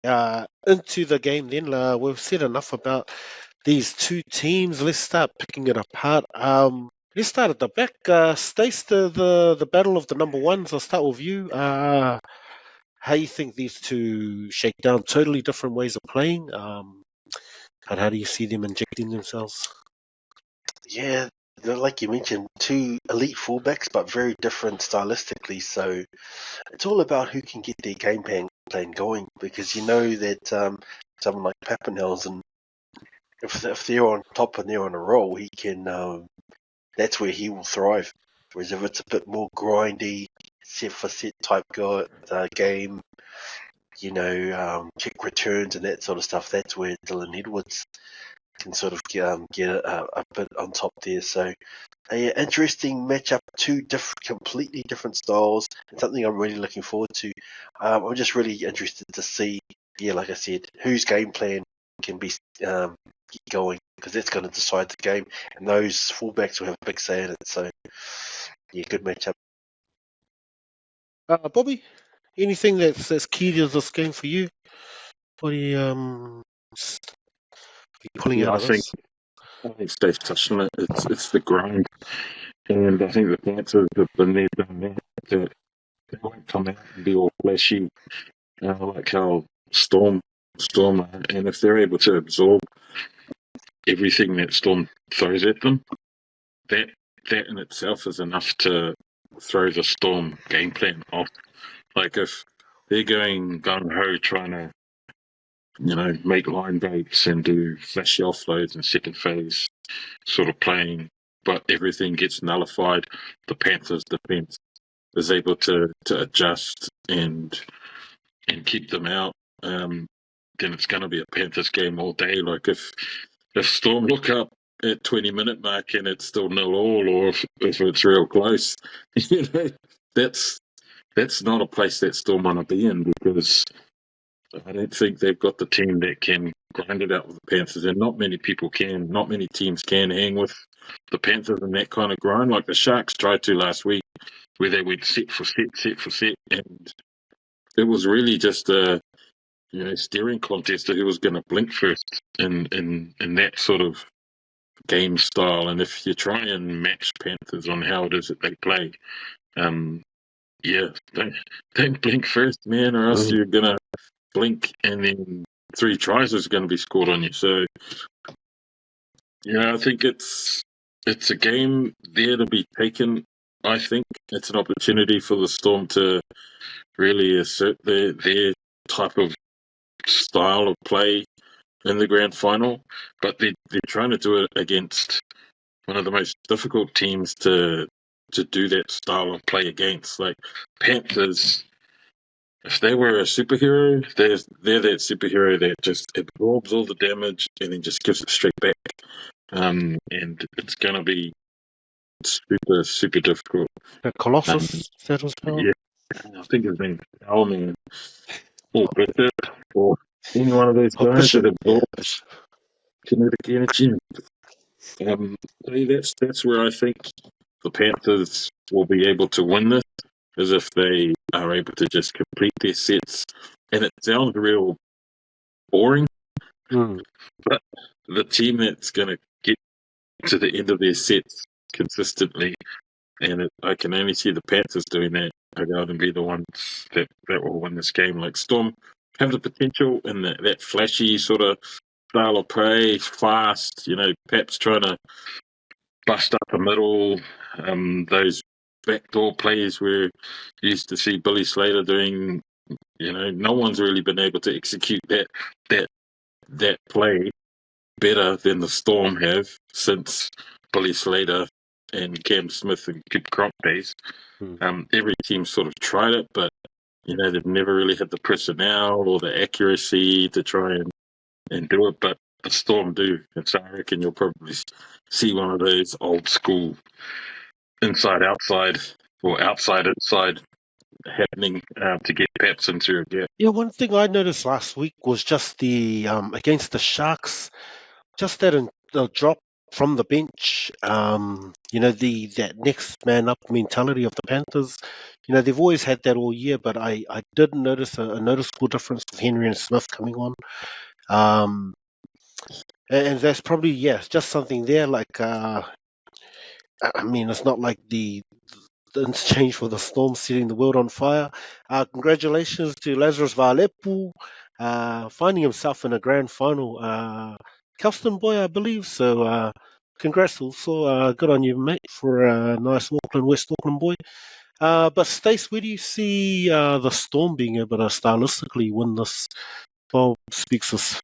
into the game then. We've said enough about these two teams. Let's start picking it apart. Let's start at the back. Stace, the battle of the number ones. I'll start with you. How you think these two shake down? Totally different ways of playing. And how do you see them injecting themselves? Yeah, they're, like you mentioned, two elite fullbacks, but very different stylistically. So it's all about who can get their game plan going, because you know that someone like Pappenhausen, if they're on top and they're on a roll, he can. That's where he will thrive. Whereas if it's a bit more grindy, set for set type game, kick returns and that sort of stuff, that's where Dylan Edwards can sort of get a bit on top there. So, interesting matchup, two completely different styles, and something I'm really looking forward to. I'm just really interested to see, like I said, whose game plan can be going, because that's going to decide the game, and those fullbacks will have a big say in it. So, yeah, good matchup. Bobby, anything that's key to this game for you? What are you pulling out I of think this? Stace touched on it. It's the grind, and I think the Panthers have been there, done that. They won't come out and be all flashy, like how Storm are. And if they're able to absorb everything that Storm throws at them, that in itself is enough to throw the Storm game plan off. Like if they're going gung ho trying to, make line breaks and do flashy offloads and second phase sort of playing, but everything gets nullified, the Panthers defense is able to adjust and keep them out. Then it's going to be a Panthers game all day. Like if Storm look up at 20-minute mark and it's still 0-0, or if it's real close, that's not a place that Storm want to be in, because I don't think they've got the team that can grind it out with the Panthers, and not many teams can hang with the Panthers in that kind of grind. Like the Sharks tried to last week, where they went set for set, and it was really just a steering contest of who was going to blink first in that sort of game style. And if you try and match Panthers on how it is that they play, don't blink first, man, or else you're gonna blink and then 3 tries is going to be scored on you. So I think it's a game there to be taken. I think it's an opportunity for the Storm to really assert their type of style of play in the grand final, but they're trying to do it against one of the most difficult teams to do that style of play against. Like Panthers, if they were a superhero, they're that superhero that just absorbs all the damage and then just gives it straight back. And it's going to be super, super difficult. The Colossus, that was called? Yeah, I think his name's Alman or Bishop or any one of those guys that absorbs kinetic energy. That's where I think the Panthers will be able to win this, is if they are able to just complete their sets. And it sounds real boring, but the team that's going to get to the end of their sets consistently, and I can only see the Panthers doing that, are going to be the ones that will win this game. Like Storm have the potential in that flashy sort of style of play, fast, Pep's trying to bust up the middle, those backdoor plays where you used to see Billy Slater doing, no one's really been able to execute that play better than the Storm have since Billy Slater and Cam Smith and Kip Cronk days. Every team sort of tried it, but they've never really had the personnel or the accuracy to try and do it. But the Storm do, and so I reckon you'll probably see one of those old school inside-outside or outside-inside happening to get Paps into a gap. Yeah, one thing I noticed last week was just the against the Sharks, just that drop from the bench. That next man up mentality of the Panthers. They've always had that all year, but I did notice a noticeable difference with Henry and Smith coming on. And that's probably, it's just something there. Like, it's not like the interchange for the Storm setting the world on fire. Congratulations to Lazarus Valepu, finding himself in a grand final. Kelston boy, I believe. So, congrats also. Good on you, mate, for a nice West Auckland boy. But Stace, where do you see the Storm being able to stylistically win this? Bob speaks of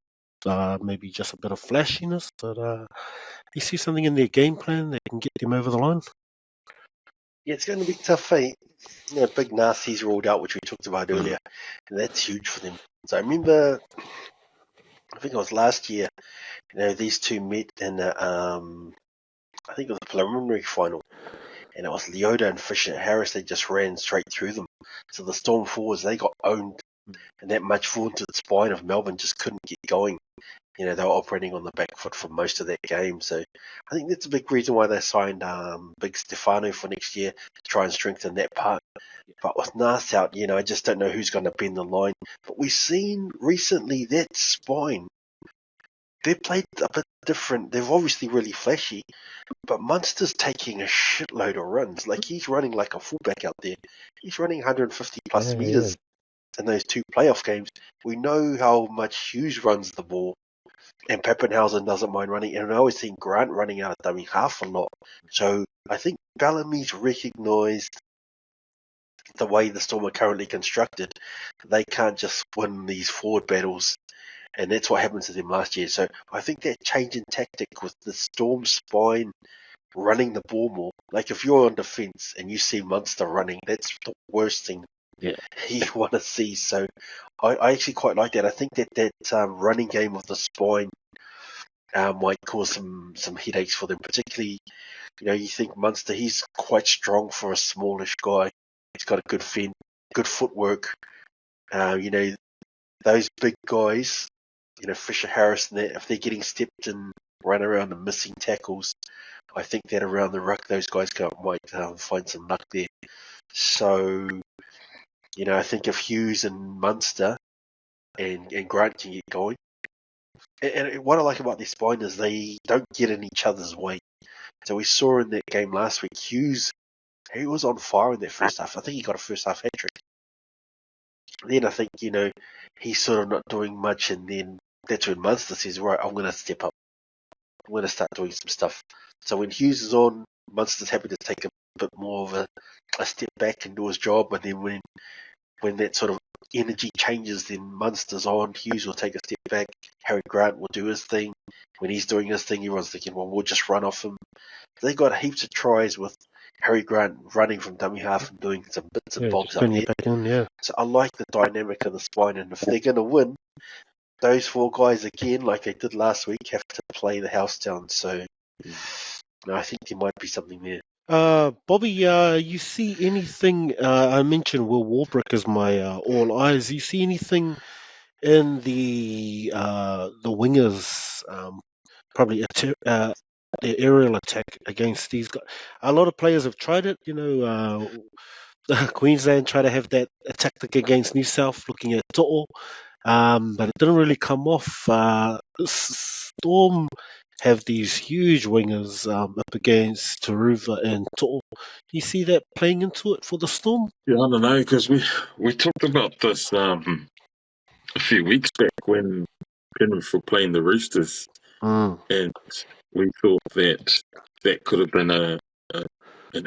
maybe just a bit of flashiness, but you see something in their game plan that can get them over the line? Yeah, it's going to be tough, eh? Big Nasty's rolled out, which we talked about earlier, and that's huge for them. So I remember, I think it was last year, these two met in I think it was a preliminary final, and it was Leota and Fisher Harris. They just ran straight through them. So the Storm forwards, they got owned, and that much vaunted spine of Melbourne just couldn't get going. They were operating on the back foot for most of that game. So I think that's a big reason why they signed Big Stefano for next year to try and strengthen that part. But with Nas out, I just don't know who's going to bend the line. But we've seen recently that spine, they've played a bit different. They're obviously really flashy, but Munster's taking a shitload of runs. Like, he's running like a fullback out there. He's running 150 plus meters in those two playoff games. We know how much Hughes runs the ball, and Pappenhausen doesn't mind running. And I always think Grant running out of dummy half a lot. So I think Bellamy's recognised the way the Storm are currently constructed. They can't just win these forward battles. And that's what happened to them last year. So I think that change in tactic with the Storm spine running the ball more. Like, if you're on defence and you see Munster running, that's the worst thing you want to see. So I actually quite like that. I think that running game of the spine might cause some headaches for them. Particularly, you think Munster, he's quite strong for a smallish guy. He's got a good fin, good footwork. Those big guys, Fisher Harris and that, if they're getting stepped and run around and missing tackles, I think that around the ruck, those guys might find some luck there. So, I think if Hughes and Munster and Grant can get going, and what I like about their spine is they don't get in each other's way. So we saw in that game last week, Hughes, he was on fire in that first half. I think he got a first half hat trick. Then I think, he's sort of not doing much, and then that's when Munster says, right, I'm going to step up. I'm going to start doing some stuff. So when Hughes is on, Munster's happy to take a bit more of a step back and do his job. And then when that sort of energy changes, then Munster's on, Hughes will take a step back, Harry Grant will do his thing. When he's doing his thing, everyone's thinking, well, we'll just run off him. They got heaps of tries with Harry Grant running from dummy half and doing some bits and bobs up there. So I like the dynamic of the spine, and if they're going to win, those four guys again, like they did last week, have to play the house down. So I think there might be something there. Bobby, you see anything? I mentioned Will Warbrick as my all eyes. You see anything in the wingers? Probably the aerial attack against these guys. A lot of players have tried it. Queensland tried to have that tactic against New South, looking at To'o, but it didn't really come off. Storm have these huge wingers up against Taruva and To'o. Do you see that playing into it for the Storm? Yeah, I don't know, because we talked about this a few weeks back when Penrith were playing the Roosters, and we thought that could have been an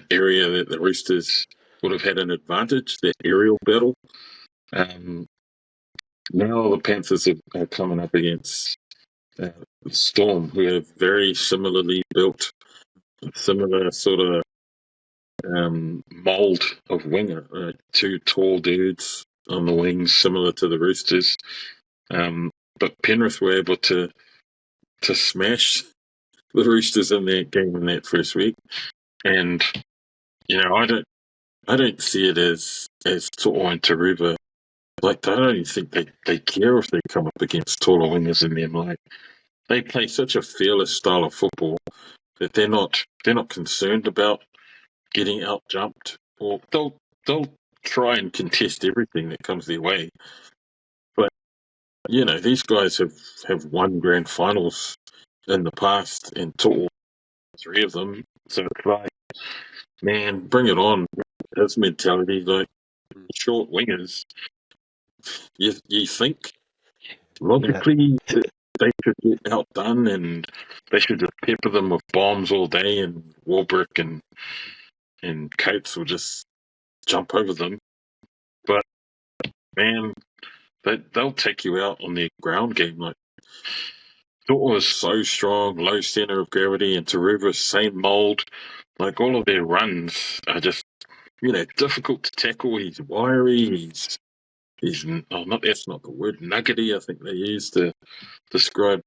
area that the Roosters would have had an advantage, that aerial battle. Now the Panthers are coming up against the Storm, who are very similarly built, similar sort of mould of winger. Two tall dudes on the wings, similar to the Roosters. But Penrith were able to smash the Roosters in that game in that first week, and I don't see it as To'o and Taruva. Like, I don't even think they care if they come up against taller wingers in them. Like, they play such a fearless style of football that they're not concerned about getting out jumped, or they'll try and contest everything that comes their way. But these guys have won grand finals in the past and all three of them. So it's like, man, bring it on. His mentality, like short wingers, you think logically that they should get outdone and they should just pepper them with bombs all day, and Warbrick and Coates will just jump over them. But man, they'll take you out on their ground game. Like Thought was so strong, low center of gravity, and Taruva, same mold. Like all of their runs are just difficult to tackle. He's wiry. He's not that's not the word, nuggety. I think they use to describe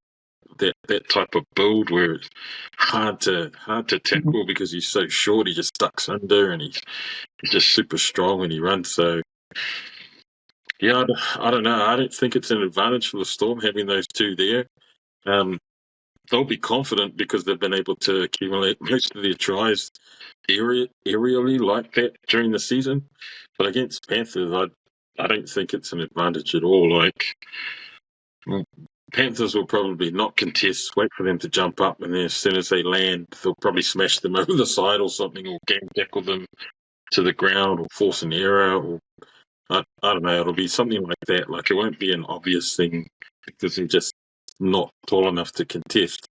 that type of build where it's hard to tackle because he's so short. He just ducks under, and he's just super strong when he runs. So yeah, I don't know. I don't think it's an advantage for the Storm having those two there. They'll be confident because they've been able to accumulate most of their tries aerially like that during the season. But against Panthers, I don't think it's an advantage at all. Like Panthers will probably not contest, wait for them to jump up, and then as soon as they land, they'll probably smash them over the side or something, or gang tackle them to the ground, or force an error, or I don't know. It'll be something like that. Like it won't be an obvious thing because they're just not tall enough to contest.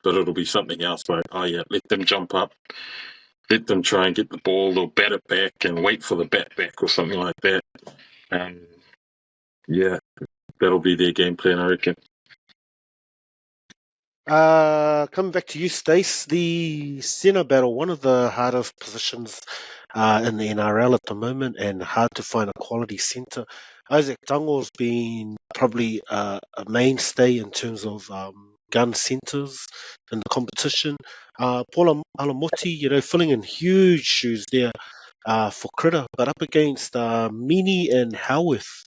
But it'll be something else like, oh yeah, let them jump up, let them try and get the ball, they'll bat it back and wait for the bat back or something like that. Yeah, that'll be their game plan, I reckon. Coming back to you, Stace, the centre battle, one of the hardest positions in the NRL at the moment, and hard to find a quality centre. Isaac Tango's been probably a mainstay in terms of gun centres in the competition. Paul Alamoti, filling in huge shoes there for Critter, but up against Meany and Howarth.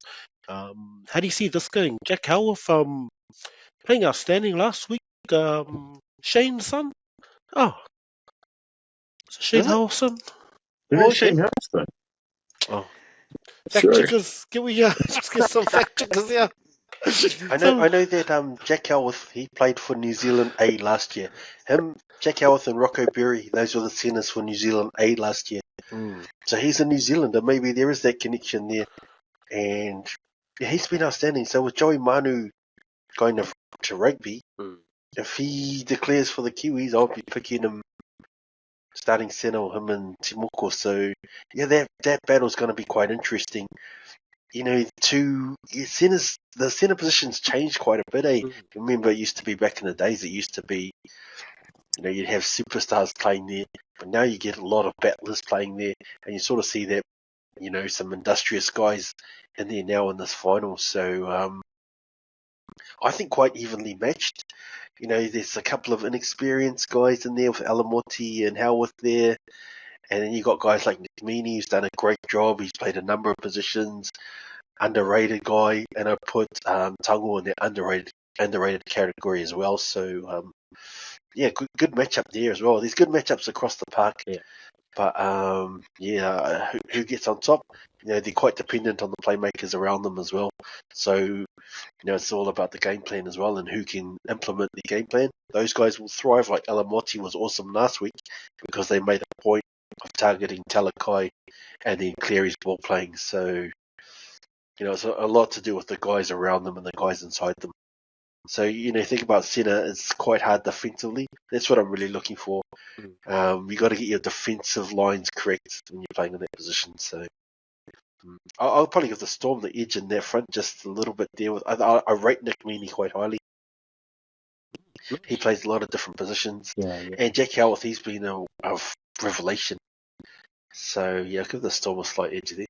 How do you see this going? Jack Howarth playing outstanding last week. Shane's son? Oh, is it Shane Howarth's son? Oh, Shane Howarth. Oh, fact checkers, can we just get some fact checkers here? I know that Jack Howarth, he played for New Zealand A last year. Jack Howarth and Rocco Berry, those were the centres for New Zealand A last year. So he's a New Zealander. Maybe there is that connection there. And yeah, he's been outstanding. So with Joey Manu going to rugby, if he declares for the Kiwis, I'll be picking him starting centre, him and Timoko. So yeah, that battle's going to be quite interesting. The centre positions changed quite a bit. Remember, it used to be back in the days. It used to be, you'd have superstars playing there, but now you get a lot of battlers playing there, and you sort of see that, some industrious guys in there now in this final. So I think quite evenly matched. There's a couple of inexperienced guys in there with Alamotti and Howarth there. And then you got guys like Nick Meany, who's done a great job. He's played a number of positions. Underrated guy. And I put Tango in the underrated category as well. So, good matchup there as well. There's good matchups across the park. Yeah. But, who gets on top? They're quite dependent on the playmakers around them as well. So, it's all about the game plan as well and who can implement the game plan. Those guys will thrive. Like Alamotti was awesome last week because they made a point of targeting Talakai and then Cleary's ball playing. So, it's a lot to do with the guys around them and the guys inside them. So, think about centre, it's quite hard defensively. That's what I'm really looking for. You got to get your defensive lines correct when you're playing in that position. So, I'll probably give the Storm the edge in their front just a little bit there. I rate Nick Meany quite highly. He plays a lot of different positions. Yeah. And Jack Howarth, he's been a revelation. So, I'll give the Storm a slight edge there.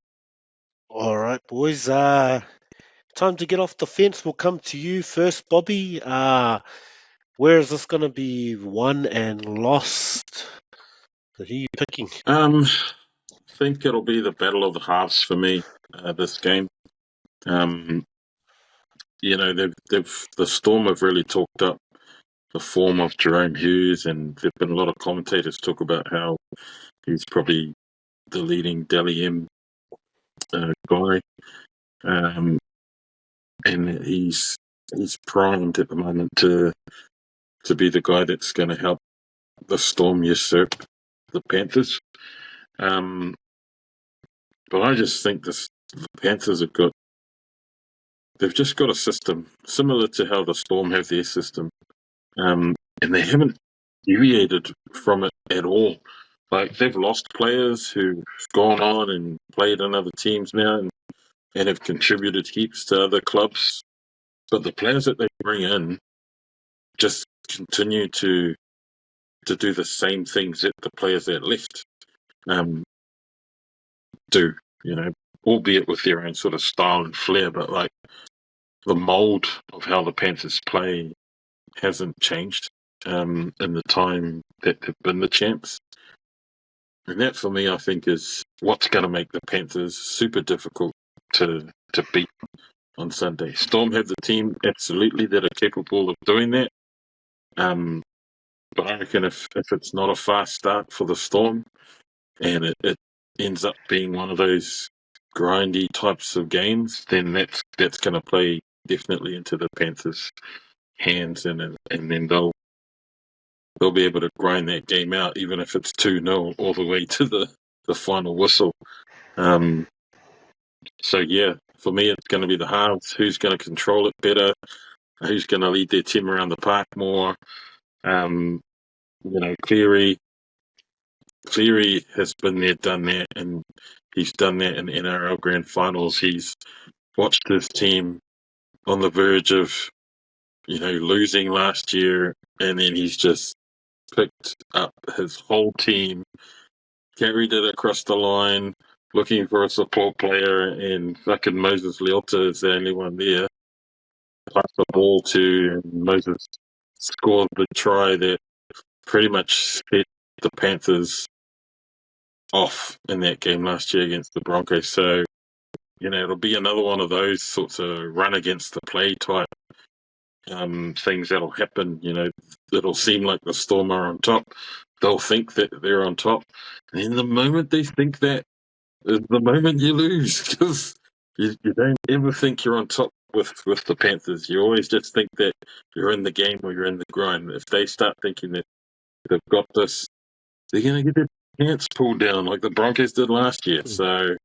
All right, boys. Time to get off the fence. We'll come to you first, Bobby. Where is this going to be won and lost? So who are you picking? I think it'll be the battle of the halves for me, this game. The Storm have really talked up the form of Jerome Hughes, and there've been a lot of commentators talk about how he's probably the leading Dally M guy, and he's primed at the moment to be the guy that's going to help the Storm usurp the Panthers. But I just think the Panthers they've just got a system similar to how the Storm have their system, and they haven't deviated from it at all. Like, they've lost players who've gone on and played in other teams now and have contributed heaps to other clubs, but the players that they bring in just continue to do the same things that the players that left do, albeit with their own sort of style and flair, but like the mould of how the Panthers play hasn't changed in the time that they've been the champs. And that, for me, I think, is what's going to make the Panthers super difficult to beat on Sunday. Storm have the team, absolutely, that are capable of doing that. But I reckon if it's not a fast start for the Storm and it ends up being one of those grindy types of games, then that's going to play definitely into the Panthers' hands, and then they'll be able to grind that game out, even if it's 2-0 all the way to the final whistle. So yeah, for me, it's going to be the halves. Who's going to control it better? Who's going to lead their team around the park more? Cleary has been there, done that, and he's done that in NRL Grand Finals. He's watched his team on the verge of, losing last year, and then he's just picked up his whole team, carried it across the line, looking for a support player, and fucking Moses Leota is the only one there. Passed the ball to, and Moses scored the try that pretty much set the Panthers off in that game last year against the Broncos. So, it'll be another one of those sorts of run against the play type things that'll happen. It'll seem like the Storm are on top. They'll think that they're on top. And the moment they think that is the moment you lose, because you don't ever think you're on top with the Panthers. You always just think that you're in the game or you're in the grind. If they start thinking that they've got this, they're going to get their pants pulled down like the Broncos did last year. So,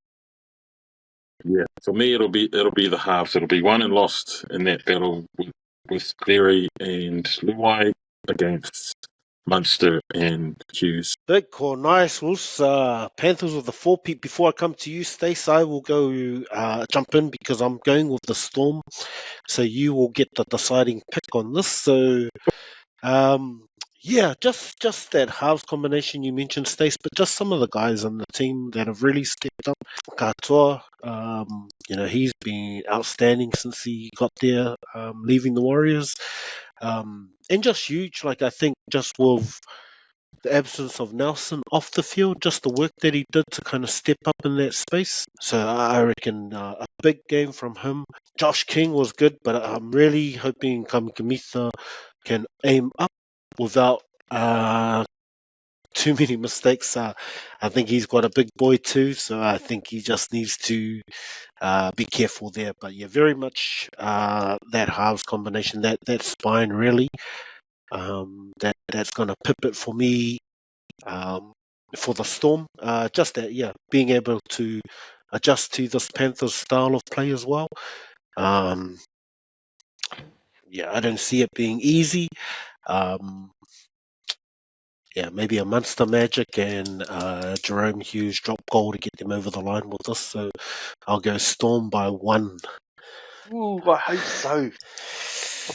yeah, for me, it'll be the halves. It'll be won and lost in that battle with Cleary and Luai against Munster and Hughes. Big call, nice. Panthers with the 4-peat. Before I come to you, Stace, I will go jump in because I'm going with the Storm. So you will get the deciding pick on this. So, just that halves combination you mentioned, Stace, but just some of the guys on the team that have really stepped up. Katoa, he's been outstanding since he got there, leaving the Warriors. And just huge, like I think just with the absence of Nelson off the field, just the work that he did to kind of step up in that space. So I reckon a big game from him. Josh King was good, but I'm really hoping Kamikamica can aim up without too many mistakes. I think he's got a big boy too, so I think he just needs to be careful there. But yeah, very much that halves combination, that spine really, that's going to pip it for me for the Storm. Just that, being able to adjust to this Panthers style of play as well. I don't see it being easy. Maybe a Munster magic and Jerome Hughes drop goal to get them over the line with us. So I'll go Storm by 1. Ooh, I hope so.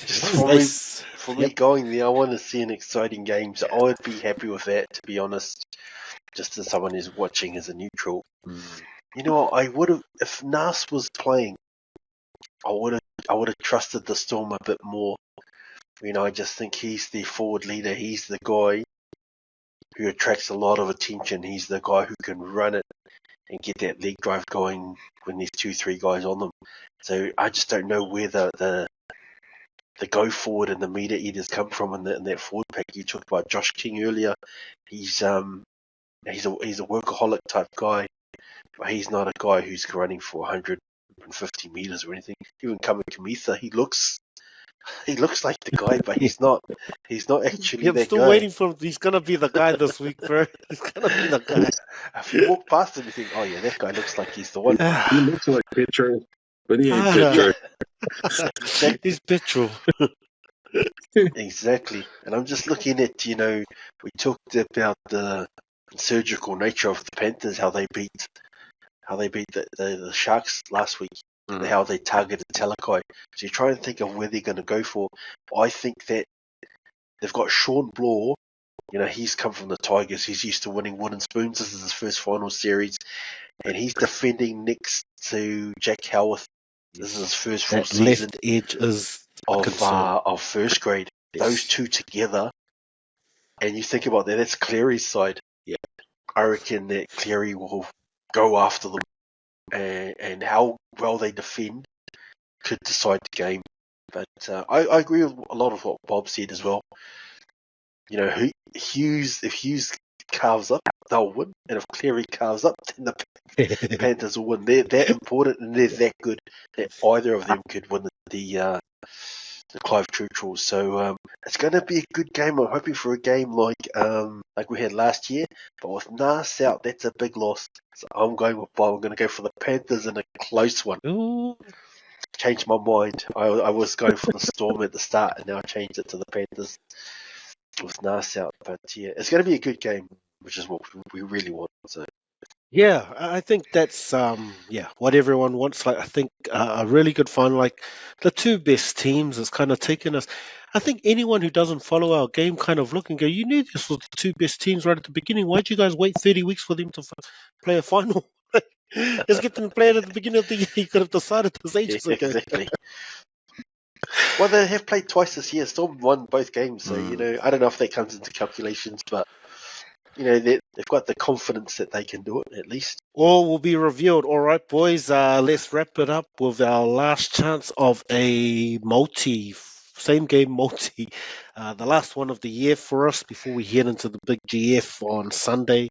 Just for me going there, I want to see an exciting game. So I would be happy with that, to be honest. Just as someone who's watching as a neutral. I would have, if Nas was playing, I would have trusted the Storm a bit more. I just think he's the forward leader. He's the guy who attracts a lot of attention. He's the guy who can run it and get that leg drive going when there's 2-3 guys on them. So I just don't know where the the go forward and the meter eaters come from in that forward pack. You talked about Josh King earlier. He's a workaholic type guy, but he's not a guy who's running for 150 meters or anything. Even Kama Kamitha, he looks like the guy, but he's not. He's not actually Yeah, I'm that still guy. waiting for him. He's gonna be the guy this week, bro. He's gonna be the guy. If you walk past him, you think, oh yeah, that guy looks like he's the one. He looks like Petro, but he ain't Yeah. Petro. He's petrol. Exactly. And I'm just looking at, we talked about the surgical nature of the Panthers, how they beat the Sharks last week, and how they targeted Talakai. So you try and think of where they're going to go for. I think that they've got Sean Blaw. He's come from the Tigers. He's used to winning wooden spoons. This is his first final series, and he's defending next to Jack Howarth. This is his first full season. Left edge is of first grade. Yes. Those two together, and you think about that, that's Cleary's side. Yeah. I reckon that Cleary will go after them, and how well they defend could decide the game. But I agree with a lot of what Bob said as well. If Hughes carves up, they'll win, and if Cleary carves up, then the Panthers will win. They're that important and they're that good that either of them could win the Clive Churchill. So it's going to be a good game. I'm hoping for a game like we had last year, but with Nas out, that's a big loss. So I'm going with Bob. I'm going to go for the Panthers in a close one. Ooh. Changed my mind. I was going for the Storm at the start, and now I changed it to the Panthers with Nas out. But yeah, it's going to be a good game, which is what we really want. So. Yeah, I think that's what everyone wants. Like, I think a really good final. Like the two best teams has kind of taken us. I think anyone who doesn't follow our game kind of look and go, you knew this was the two best teams right at the beginning. Why'd you guys wait 30 weeks for them to play a final? Just get them to play it at the beginning of the year. You could have decided this ages ago. Exactly. Well, they have played twice this year. Storm won both games, so I don't know if that comes into calculations, but they've got the confidence that they can do it at least. All will be revealed. All right, boys. Let's wrap it up with our last chance of a same game multi. The last one of the year for us before we head into the big GF on Sunday.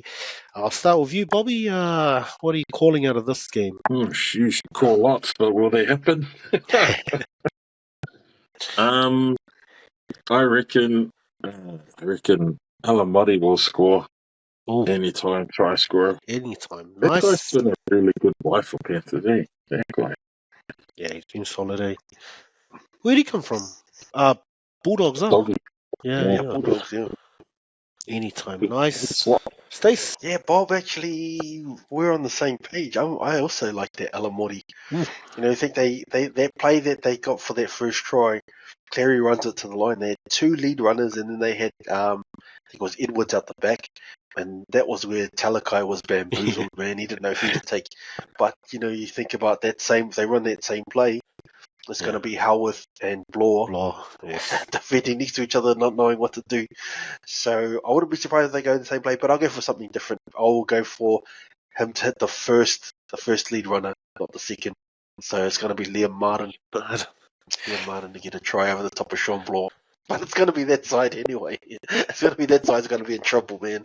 I'll start with you, Bobby. What are you calling out of this game? You should call lots, but will they happen? I reckon Alamati will score. Ooh. Anytime, try score. Anytime. That Nice. guy's been a really good boy for Panthers, eh? That guy. Yeah, he's been solid, eh? Where'd he come from? Bulldogs, huh? Doggy. Yeah. Bulldogs, yeah. Anytime. Nice. Swap. Stace? Yeah, Bob, actually, we're on the same page. I also like that Alamoti. I think that play that they got for that first try, Clary runs it to the line. They had two lead runners, and then they had, I think it was Edwards out the back. And that was where Talakai was bamboozled, man. He didn't know who to take. But, you think about they run that same play. It's going to be Howarth and Blaw defending next to each other, not knowing what to do. So I wouldn't be surprised if they go in the same play, but I'll go for something different. I'll go for him to hit the first lead runner, not the second. So it's going to be Liam Martin. Liam Martin to get a try over the top of Sean Blaw. But it's going to be that side anyway. It's going to be that side's going to be in trouble, man.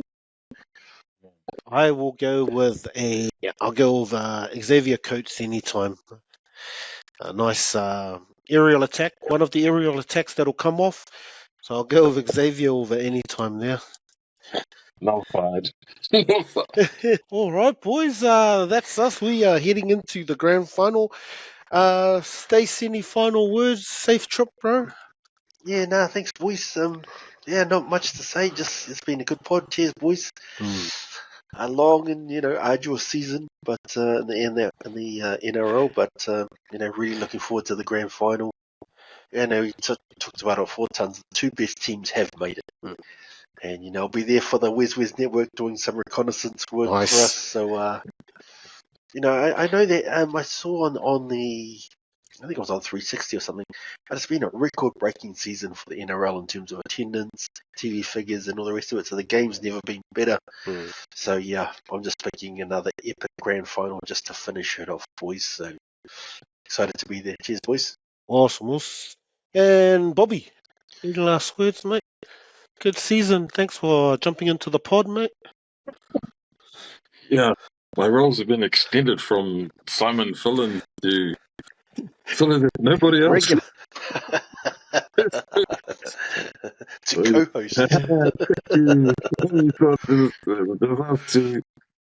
I will go with Xavier Coates anytime. A nice aerial attack, one of the aerial attacks that'll come off. So I'll go with Xavier over any time there. Nullified. All right, boys. That's us. We are heading into the grand final. Stace, any final words? Safe trip, bro. Yeah, thanks, boys. Not much to say. Just it's been a good pod. Cheers, boys. A long and arduous season, but in the NRL. But really looking forward to the grand final. We talked about it 4 times. The two best teams have made it, and I'll be there for the WesWes Network doing some reconnaissance work for us. So I know that I saw on the. I think it was on 360 or something. But it's been a record-breaking season for the NRL in terms of attendance, TV figures, and all the rest of it. So the game's never been better. So yeah, I'm just picking another epic grand final just to finish it off, boys. So excited to be there. Cheers, boys. Awesome. And Bobby, any last words, mate? Good season. Thanks for jumping into the pod, mate. Yeah, my roles have been extended from Simon Fillon to Fillon. Nobody else. Regular. To co-host.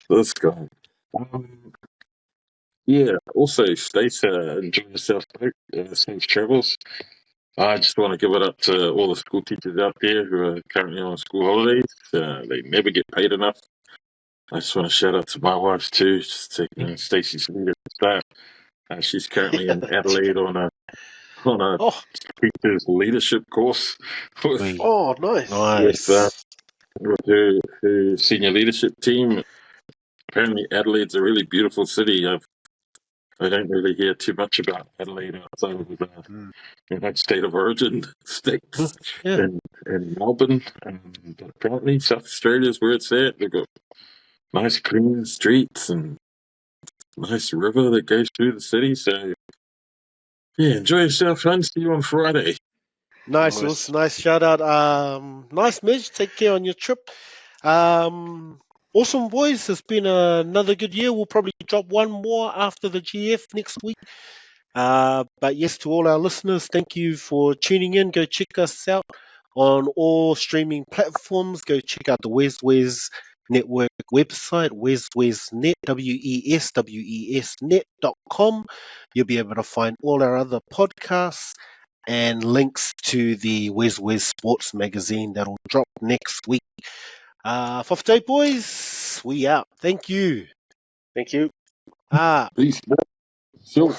This guy. Yeah, also, Stace, enjoy yourself, mate. Safe travels. I just want to give it up to all the school teachers out there who are currently on school holidays. They never get paid enough. I just want to shout out to my wife too, just taking Stacey's lead at the start. She's currently in Adelaide on a Oh, teacher's leadership course with, sweet. Oh, nice. Nice. with her senior leadership team. Apparently, Adelaide's a really beautiful city. I don't really hear too much about Adelaide outside of that state of origin states Yeah. in Melbourne. But apparently, South Australia is where it's at. They've got nice clean streets and nice river that goes through the city. So, yeah, enjoy yourself, hon. See you on Friday. Nice, Nice. nice shout out. Nice, Midge. Take care on your trip. Awesome, boys. It's been another good year. We'll probably drop one more after the GF next week. But yes, to all our listeners, thank you for tuning in. Go check us out on all streaming platforms. Go check out the WesWes Network website, WesWesNet, WESWESnet.com. You'll be able to find all our other podcasts and links to the WesWes Sports magazine that'll drop next week. For today, boys, we out. Thank you. Thank you. Peace. So.